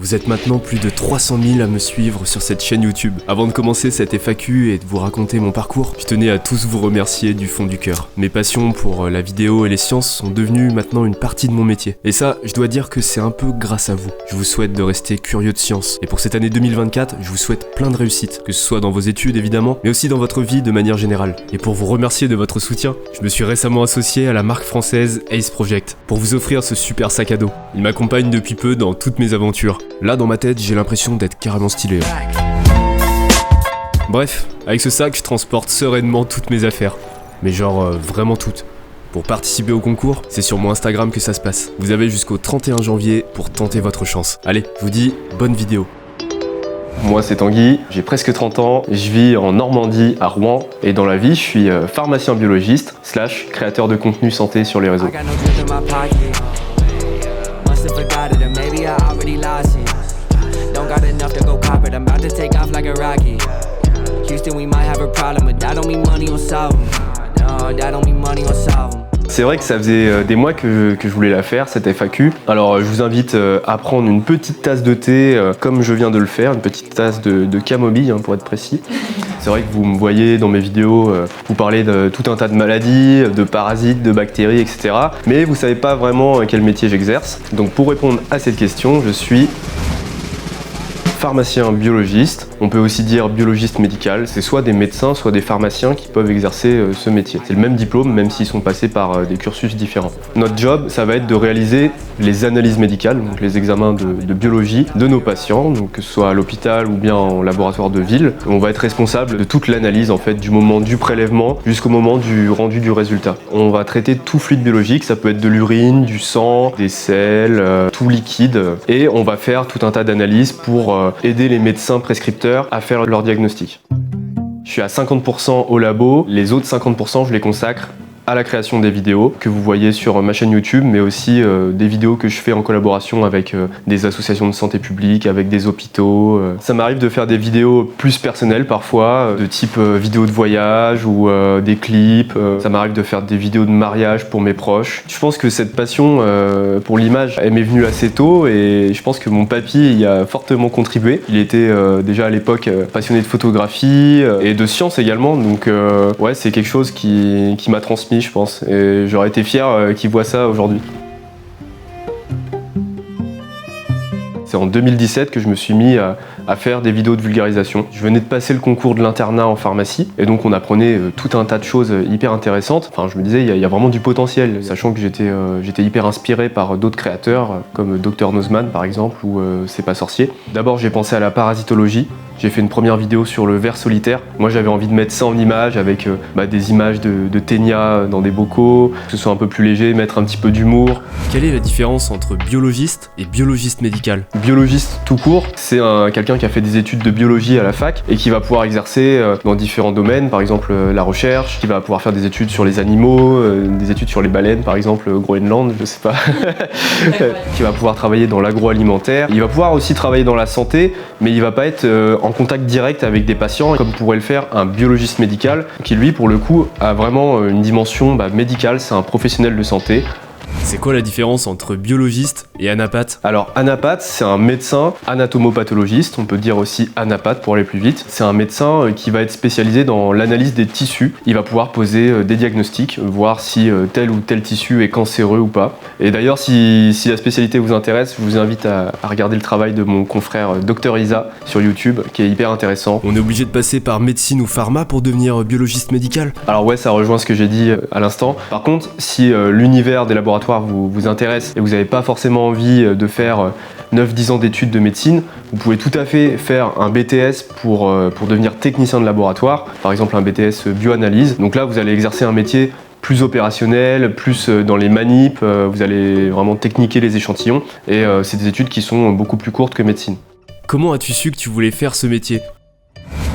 Vous êtes maintenant plus de 300 000 à me suivre sur cette chaîne YouTube. Avant de commencer cette FAQ et de vous raconter mon parcours, je tenais à tous vous remercier du fond du cœur. Mes passions pour la vidéo et les sciences sont devenues maintenant une partie de mon métier. Et ça, je dois dire que c'est un peu grâce à vous. Je vous souhaite de rester curieux de science. Et pour cette année 2024, je vous souhaite plein de réussite, que ce soit dans vos études évidemment, mais aussi dans votre vie de manière générale. Et pour vous remercier de votre soutien, je me suis récemment associé à la marque française Ace Project pour vous offrir ce super sac à dos. Il m'accompagne depuis peu dans toutes mes aventures. Là, dans ma tête, j'ai l'impression d'être carrément stylé. Bref, avec ce sac, je transporte sereinement toutes mes affaires. Mais genre, vraiment toutes. Pour participer au concours, c'est sur mon Instagram que ça se passe. Vous avez jusqu'au 31 janvier pour tenter votre chance. Allez, je vous dis, bonne vidéo. Moi c'est Tanguy, j'ai presque 30 ans, je vis en Normandie, à Rouen, et dans la vie je suis pharmacien biologiste / créateur de contenu santé sur les réseaux. C'est vrai que ça faisait des mois que je voulais la faire, cette FAQ. Alors je vous invite à prendre une petite tasse de thé comme je viens de le faire, une petite tasse de camomille pour être précis. C'est vrai que vous me voyez dans mes vidéos, vous parlez de tout un tas de maladies, de parasites, de bactéries, etc. Mais vous savez pas vraiment quel métier j'exerce. Donc pour répondre à cette question, je suis pharmacien biologiste, on peut aussi dire biologiste médical, c'est soit des médecins, soit des pharmaciens qui peuvent exercer ce métier. C'est le même diplôme, même s'ils sont passés par des cursus différents. Notre job, ça va être de réaliser les analyses médicales, donc les examens de biologie de nos patients, donc que ce soit à l'hôpital ou bien en laboratoire de ville. On va être responsable de toute l'analyse en fait, du moment du prélèvement jusqu'au moment du rendu du résultat. On va traiter tout fluide biologique, ça peut être de l'urine, du sang, des selles, tout liquide, et on va faire tout un tas d'analyses pour aider les médecins prescripteurs à faire leur diagnostic. Je suis à 50% au labo, les autres 50% je les consacre à la création des vidéos que vous voyez sur ma chaîne YouTube, mais aussi des vidéos que je fais en collaboration avec des associations de santé publique, avec des hôpitaux. Ça m'arrive de faire des vidéos plus personnelles parfois, de type vidéo de voyage ou des clips. Ça m'arrive de faire des vidéos de mariage pour mes proches. Je pense que cette passion pour l'image, elle m'est venue assez tôt et je pense que mon papy y a fortement contribué. Il était déjà à l'époque passionné de photographie et de science également, donc ouais, c'est quelque chose qui m'a transmis, je pense, et j'aurais été fier qu'ils voient ça aujourd'hui. C'est en 2017 que je me suis mis à faire des vidéos de vulgarisation. Je venais de passer le concours de l'internat en pharmacie, et donc on apprenait tout un tas de choses hyper intéressantes. Enfin, je me disais, il y a vraiment du potentiel, sachant que j'étais hyper inspiré par d'autres créateurs, comme Dr Nozman par exemple, ou C'est pas sorcier. D'abord, j'ai pensé à la parasitologie. J'ai fait une première vidéo sur le ver solitaire. Moi, j'avais envie de mettre ça en image avec des images de ténia dans des bocaux, que ce soit un peu plus léger, mettre un petit peu d'humour. Quelle est la différence entre biologiste et biologiste médical ? Biologiste tout court, c'est quelqu'un qui a fait des études de biologie à la fac et qui va pouvoir exercer dans différents domaines, par exemple la recherche, qui va pouvoir faire des études sur les animaux, des études sur les baleines, par exemple Groenland, je sais pas, qui va pouvoir travailler dans l'agroalimentaire. Il va pouvoir aussi travailler dans la santé, mais il va pas être en contact direct avec des patients, comme pourrait le faire un biologiste médical, qui lui, pour le coup, a vraiment une dimension médicale, c'est un professionnel de santé. C'est quoi la différence entre biologiste et anapathe ? Alors anapathe, c'est un médecin anatomopathologiste, on peut dire aussi anapathe pour aller plus vite. C'est un médecin qui va être spécialisé dans l'analyse des tissus. Il va pouvoir poser des diagnostics, voir si tel ou tel tissu est cancéreux ou pas. Et d'ailleurs, si la spécialité vous intéresse, je vous invite à regarder le travail de mon confrère Dr Isa sur YouTube, qui est hyper intéressant. On est obligé de passer par médecine ou pharma pour devenir biologiste médical ? Alors ouais, ça rejoint ce que j'ai dit à l'instant. Par contre, si l'univers des laboratoires vous intéresse et vous n'avez pas forcément envie de faire 9-10 ans d'études de médecine, vous pouvez tout à fait faire un BTS pour devenir technicien de laboratoire, par exemple un BTS bioanalyse. Donc là, vous allez exercer un métier plus opérationnel, plus dans les manips, vous allez vraiment techniquer les échantillons et c'est des études qui sont beaucoup plus courtes que médecine. Comment as-tu su que tu voulais faire ce métier ?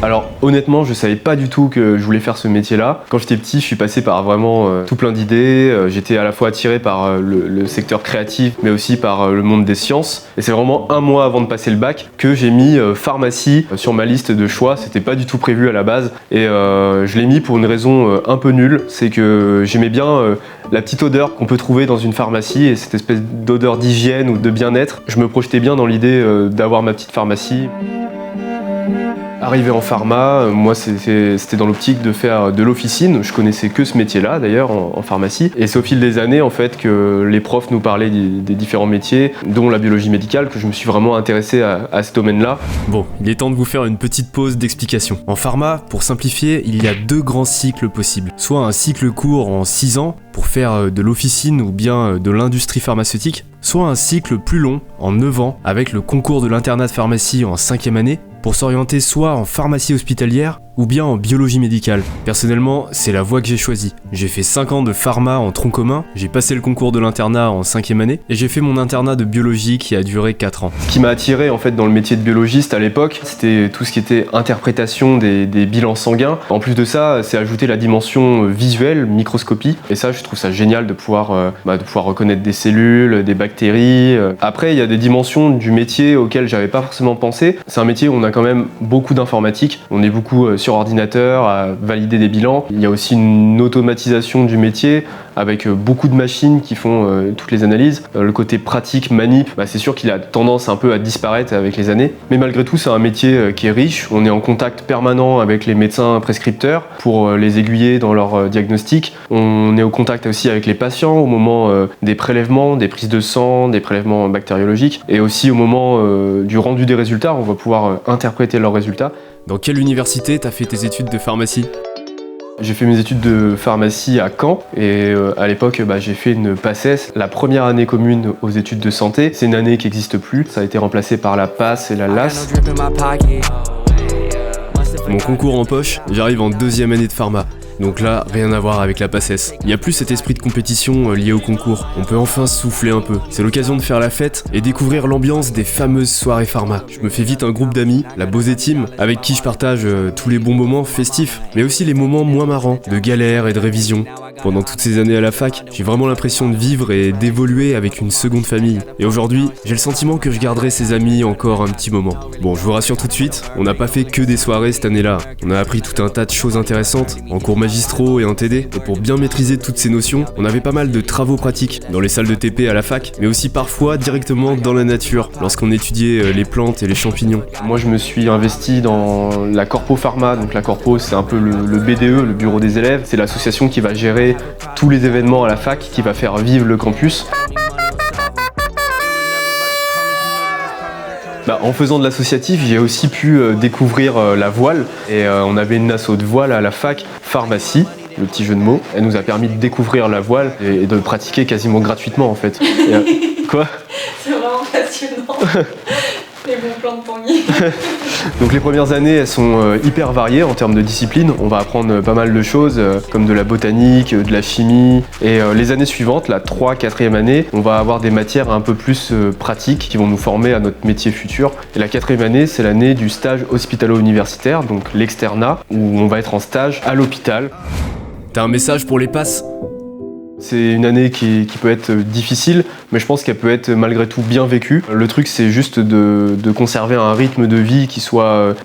Alors honnêtement, je savais pas du tout que je voulais faire ce métier-là. Quand j'étais petit, je suis passé par vraiment tout plein d'idées. J'étais à la fois attiré par le secteur créatif, mais aussi par le monde des sciences. Et c'est vraiment un mois avant de passer le bac que j'ai mis pharmacie sur ma liste de choix. C'était pas du tout prévu à la base. Et je l'ai mis pour une raison un peu nulle. C'est que j'aimais bien la petite odeur qu'on peut trouver dans une pharmacie et cette espèce d'odeur d'hygiène ou de bien-être. Je me projetais bien dans l'idée d'avoir ma petite pharmacie. Arrivé en pharma, moi c'était dans l'optique de faire de l'officine. Je connaissais que ce métier-là d'ailleurs en pharmacie. Et c'est au fil des années en fait que les profs nous parlaient des différents métiers, dont la biologie médicale, que je me suis vraiment intéressé à ce domaine-là. Bon, il est temps de vous faire une petite pause d'explication. En pharma, pour simplifier, il y a 2 grands cycles possibles. Soit un cycle court en 6 ans pour faire de l'officine ou bien de l'industrie pharmaceutique, soit un cycle plus long en 9 ans avec le concours de l'internat de pharmacie en 5e année pour s'orienter soit en pharmacie hospitalière ou bien en biologie médicale. Personnellement, c'est la voie que j'ai choisie. J'ai fait 5 ans de pharma en tronc commun, j'ai passé le concours de l'internat en 5e année et j'ai fait mon internat de biologie qui a duré 4 ans. Ce qui m'a attiré en fait dans le métier de biologiste à l'époque, c'était tout ce qui était interprétation des bilans sanguins. En plus de ça, c'est ajouter la dimension visuelle, microscopie. Et ça, je trouve ça génial de pouvoir reconnaître des cellules, des bactéries. Après, il y a des dimensions du métier auxquelles j'avais pas forcément pensé. C'est un métier où on a quand même beaucoup d'informatique. On est beaucoup sur ordinateur à valider des bilans. Il y a aussi une automatisation du métier avec beaucoup de machines qui font toutes les analyses. Le côté pratique, manip, c'est sûr qu'il a tendance un peu à disparaître avec les années. Mais malgré tout, c'est un métier qui est riche. On est en contact permanent avec les médecins prescripteurs pour les aiguiller dans leur diagnostic. On est au contact aussi avec les patients au moment des prélèvements, des prises de sang, des prélèvements bactériologiques et aussi au moment du rendu des résultats. On va pouvoir interpréter leurs résultats. Dans quelle université t'as fait tes études de pharmacie ? J'ai fait mes études de pharmacie à Caen et à l'époque j'ai fait une PACES, la première année commune aux études de santé. C'est une année qui n'existe plus, ça a été remplacé par la PAS et la LAS. Mon concours en poche, j'arrive en 2e année de pharma. Donc là, rien à voir avec la PACES. Il n'y a plus cet esprit de compétition lié au concours. On peut enfin souffler un peu. C'est l'occasion de faire la fête et découvrir l'ambiance des fameuses soirées pharma. Je me fais vite un groupe d'amis, la Bosé Team, avec qui je partage tous les bons moments festifs, mais aussi les moments moins marrants, de galère et de révision. Pendant toutes ces années à la fac, j'ai vraiment l'impression de vivre et d'évoluer avec une seconde famille. Et aujourd'hui, j'ai le sentiment que je garderai ces amis encore un petit moment. Bon, je vous rassure tout de suite, on n'a pas fait que des soirées cette année-là. On a appris tout un tas de choses intéressantes, en cours magistraux et en TD. Et pour bien maîtriser toutes ces notions, on avait pas mal de travaux pratiques, dans les salles de TP à la fac, mais aussi parfois directement dans la nature, lorsqu'on étudiait les plantes et les champignons. Moi, je me suis investi dans la Corpo Pharma. Donc la Corpo, c'est un peu le BDE, le bureau des élèves. C'est l'association qui va gérer tous les événements à la fac, qui va faire vivre le campus. En faisant de l'associatif, j'ai aussi pu découvrir la voile. Et on avait une asso de voile à la fac, pharmacie, le petit jeu de mots. Elle nous a permis de découvrir la voile et de le pratiquer quasiment gratuitement en fait. Quoi ? C'est vraiment passionnant. Les bons plans de Tanguy. Donc les premières années, elles sont hyper variées en termes de discipline. On va apprendre pas mal de choses, comme de la botanique, de la chimie. Et les années suivantes, la 3e, 4e année, on va avoir des matières un peu plus pratiques qui vont nous former à notre métier futur. Et la 4e année, c'est l'année du stage hospitalo-universitaire, donc l'externat, où on va être en stage à l'hôpital. T'as un message pour les passes ? C'est une année qui peut être difficile, mais je pense qu'elle peut être malgré tout bien vécue. Le truc, c'est juste de conserver un rythme de vie qui soit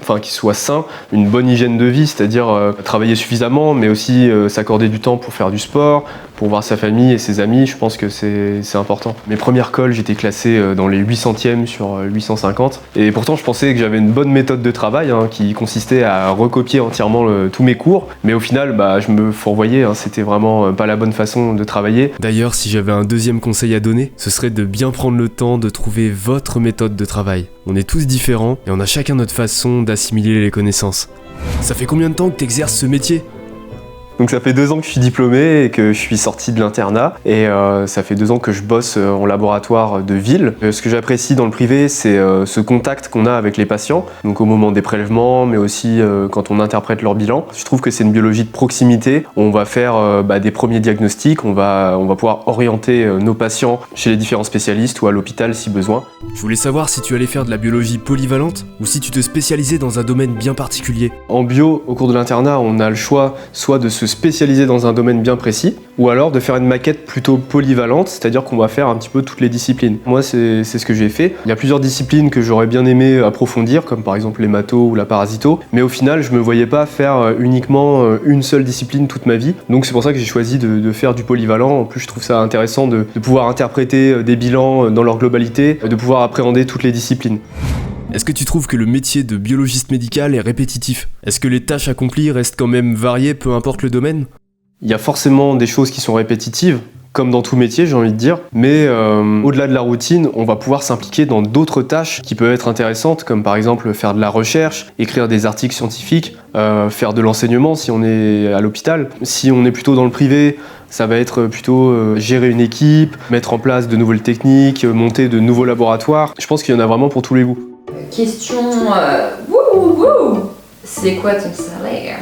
sain, une bonne hygiène de vie, c'est-à-dire travailler suffisamment, mais aussi s'accorder du temps pour faire du sport, pour voir sa famille et ses amis. Je pense que c'est important. Mes premières colles, j'étais classé dans les 800e sur 850. Et pourtant, je pensais que j'avais une bonne méthode de travail qui consistait à recopier entièrement tous mes cours. Mais au final, je me fourvoyais. C'était vraiment pas la bonne façon de travailler. D'ailleurs, si j'avais un deuxième conseil à donner, ce serait de bien prendre le temps de trouver votre méthode de travail. On est tous différents et on a chacun notre façon d'assimiler les connaissances. Ça fait combien de temps que t'exerces ce métier ? Donc ça fait 2 ans que je suis diplômé et que je suis sorti de l'internat et ça fait 2 ans que je bosse en laboratoire de ville. Ce que j'apprécie dans le privé, c'est ce contact qu'on a avec les patients, donc au moment des prélèvements, mais aussi quand on interprète leur bilan. Je trouve que c'est une biologie de proximité. On va faire des premiers diagnostics, on va pouvoir orienter nos patients chez les différents spécialistes ou à l'hôpital si besoin. Je voulais savoir si tu allais faire de la biologie polyvalente ou si tu te spécialisais dans un domaine bien particulier. En bio, au cours de l'internat, on a le choix soit de se spécialiser dans un domaine bien précis, ou alors de faire une maquette plutôt polyvalente, c'est-à-dire qu'on va faire un petit peu toutes les disciplines. Moi, c'est ce que j'ai fait. Il y a plusieurs disciplines que j'aurais bien aimé approfondir, comme par exemple l'hémato ou la parasito, mais au final, je me voyais pas faire uniquement une seule discipline toute ma vie. Donc c'est pour ça que j'ai choisi de faire du polyvalent. En plus, je trouve ça intéressant de pouvoir interpréter des bilans dans leur globalité, de pouvoir appréhender toutes les disciplines. Est-ce que tu trouves que le métier de biologiste médical est répétitif? Est-ce que les tâches accomplies restent quand même variées, peu importe le domaine? Il y a forcément des choses qui sont répétitives, comme dans tout métier, j'ai envie de dire, mais au-delà de la routine, on va pouvoir s'impliquer dans d'autres tâches qui peuvent être intéressantes, comme par exemple faire de la recherche, écrire des articles scientifiques, faire de l'enseignement si on est à l'hôpital. Si on est plutôt dans le privé, ça va être plutôt gérer une équipe, mettre en place de nouvelles techniques, monter de nouveaux laboratoires. Je pense qu'il y en a vraiment pour tous les goûts. Question wouh, c'est quoi ton salaire?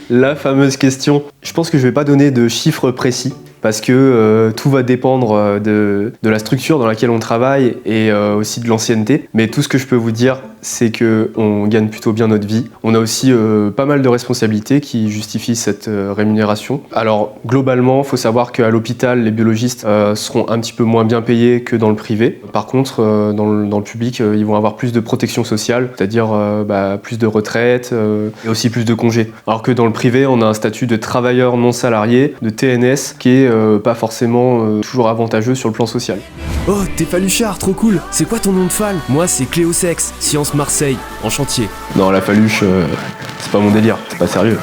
La fameuse question. Je pense que je vais pas donner de chiffres précis parce que tout va dépendre de la structure dans laquelle on travaille et aussi de l'ancienneté. Mais tout ce que je peux vous dire, c'est qu'on gagne plutôt bien notre vie. On a aussi pas mal de responsabilités qui justifient cette rémunération. Alors globalement, il faut savoir qu'à l'hôpital, les biologistes seront un petit peu moins bien payés que dans le privé. Par contre, dans le public, ils vont avoir plus de protection sociale, c'est-à-dire plus de retraite et aussi plus de congés. Alors que dans le privé, on a un statut de travailleur non salarié, de TNS, qui est pas forcément toujours avantageux sur le plan social. Oh, t'es Faluchard, trop cool. C'est quoi ton nom de fal? Moi, c'est Cléosex, Sciences Marseille, en chantier. Non, la faluche, c'est pas mon délire, c'est pas sérieux.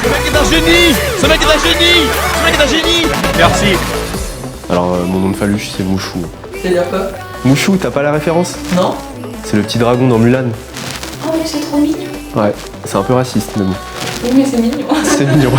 Ce mec est un génie! Ce mec est un génie! Ce mec est un génie! Merci! Alors, mon nom de faluche, c'est Mouchou. C'est-à-dire quoi? Mouchou, t'as pas la référence? Non? C'est le petit dragon dans Mulan. Oh mais c'est trop mignon. Ouais, c'est un peu raciste, mais bon. Oui mais c'est mignon. C'est mignon.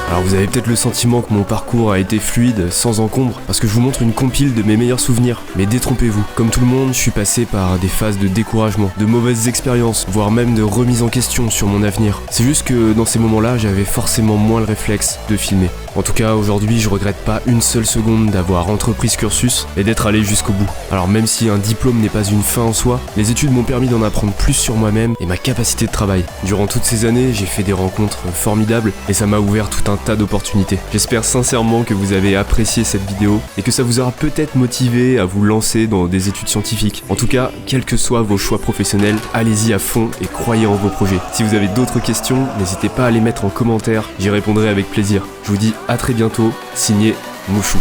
Alors vous avez peut-être le sentiment que mon parcours a été fluide, sans encombre, parce que je vous montre une compile de mes meilleurs souvenirs. Mais détrompez-vous, comme tout le monde, je suis passé par des phases de découragement, de mauvaises expériences, voire même de remise en question sur mon avenir. C'est juste que dans ces moments-là, j'avais forcément moins le réflexe de filmer. En tout cas, aujourd'hui, je regrette pas une seule seconde d'avoir entrepris ce cursus et d'être allé jusqu'au bout. Alors même si un diplôme n'est pas une fin en soi, les études m'ont permis d'en apprendre plus sur moi-même et ma capacité de travail. Durant toutes ces années, j'ai fait des rencontres formidables et ça m'a ouvert tout un tas d'opportunités. J'espère sincèrement que vous avez apprécié cette vidéo et que ça vous aura peut-être motivé à vous lancer dans des études scientifiques. En tout cas, quels que soient vos choix professionnels, allez-y à fond et croyez en vos projets. Si vous avez d'autres questions, n'hésitez pas à les mettre en commentaire, j'y répondrai avec plaisir. Je vous dis à très bientôt, signé Mouchou.